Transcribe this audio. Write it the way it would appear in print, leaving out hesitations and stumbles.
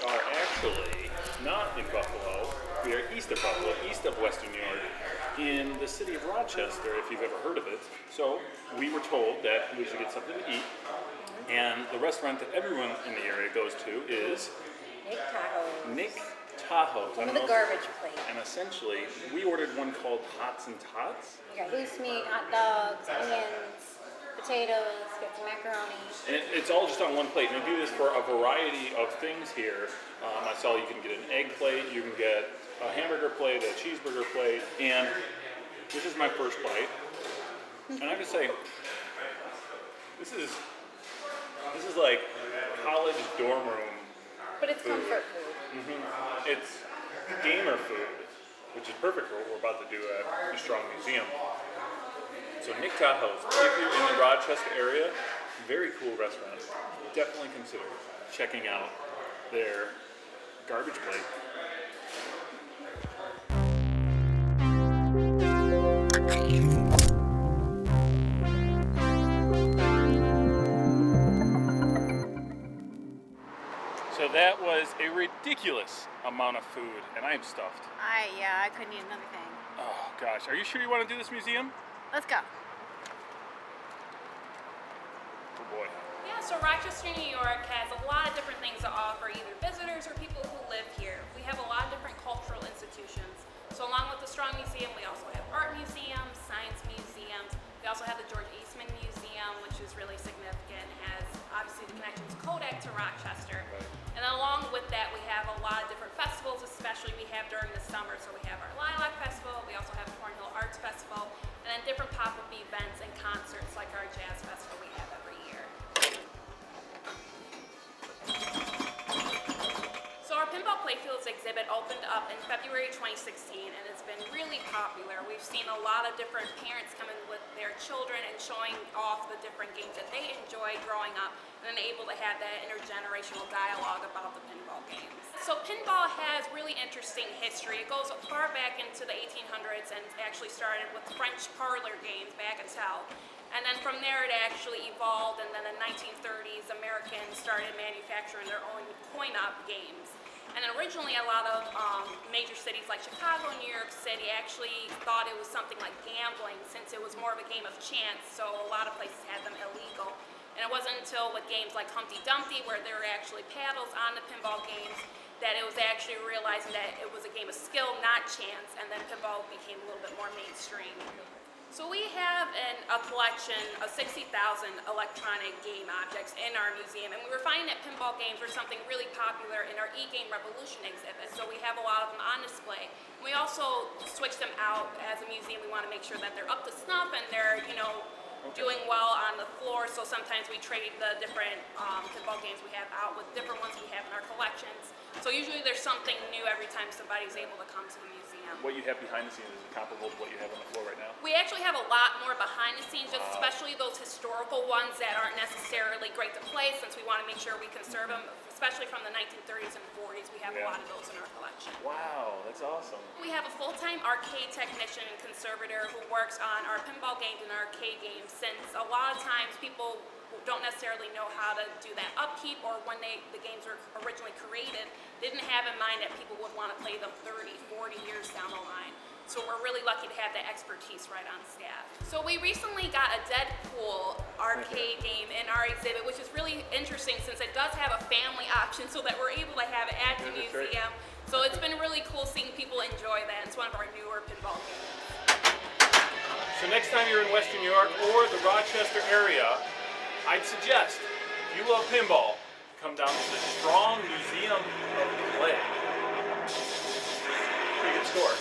we are actually not in Buffalo. We are east of Buffalo, east of Western New York, in the city of Rochester, if you've ever heard of it. So we were told that we should get something to eat, and the restaurant that everyone in the area goes to is Nick Tacos. Tahoe's. With a garbage plate. And essentially, we ordered one called Hots and Tots. You got loose meat, hot dogs, onions, potatoes, got some macaroni. And it's all just on one plate. And they do this for a variety of things here. I saw you can get an egg plate, you can get a hamburger plate, a cheeseburger plate, and this is my first bite. And I have to say, this is like college dorm room. But it's food. comfort food. Mm-hmm. It's gamer food, which is perfect for what we're about to do at the Strong Museum. So Nick Tahoe's, if you're in the Rochester area, very cool restaurant. Definitely consider checking out their garbage plate. So that was a ridiculous amount of food, and I am stuffed. I couldn't eat another thing. Oh gosh, are you sure you want to do this museum? Let's go. Oh boy. Yeah, so Rochester, New York has a lot of different things to offer, either visitors or people who live here. We have a lot of different cultural institutions. So along with the Strong Museum, we also have art museums, science museums. We also have the George Eastman Museum, which is really significant, has obviously the connections Kodak to Rochester. And then along with that, we have a lot of different festivals, especially we have during the summer. So we have our Lilac Festival, we also have Cornhill Arts Festival, and then different pop-up events and concerts like our Jazz Festival we have every year. So our Pinball Playfields exhibit opened up in February 2016, and it's been really popular. We've seen a lot of different parents come in with their children and showing off the different games that they enjoy growing up, and then able to have that intergenerational dialogue about the pinball games. So pinball has really interesting history. It goes far back into the 1800s and actually started with French parlor games back until. And then from there it actually evolved, and then in the 1930s Americans started manufacturing their own coin-op games. And originally a lot of major cities like Chicago and New York City actually thought it was something like gambling, since it was more of a game of chance, so a lot of places had them illegal. And it wasn't until with games like Humpty Dumpty, where there were actually paddles on the pinball games, that it was actually realizing that it was a game of skill, not chance, and then pinball became a little bit more mainstream. So we have a collection of 60,000 electronic game objects in our museum, and we were finding that pinball games were something really popular in our E-Game Revolution exhibit, so we have a lot of them on display. We also switch them out as a museum. We want to make sure that they're up to snuff and they're, doing well on the floor, so sometimes we trade the different pinball games we have out with different ones we have in our collections. So usually there's something new every time somebody's able to come to the museum. What you have behind the scenes is comparable to what you have on the floor right now? We actually have a lot more behind the scenes, just especially those historical ones that aren't necessarily great to play, since we want to make sure we conserve them, especially from the 1930s and 40s. We have a lot of those in our collection. Wow, that's awesome. We have a full-time arcade technician and conservator who works on our pinball games and arcade games, since a lot of times people don't necessarily know how to do that upkeep, or when the games were originally created, they didn't have in mind that people would want to play them 30, 40 years down the line. So we're really lucky to have that expertise right on staff. So we recently got a Deadpool arcade game in our exhibit, which is really interesting since it does have a family option, so that we're able to have it at the museum. So it's been really cool seeing people enjoy that. It's one of our newer pinball games. So next time you're in Western New York or the Rochester area, I'd suggest, if you love pinball, come down to the Strong Museum of Play. Pretty good store.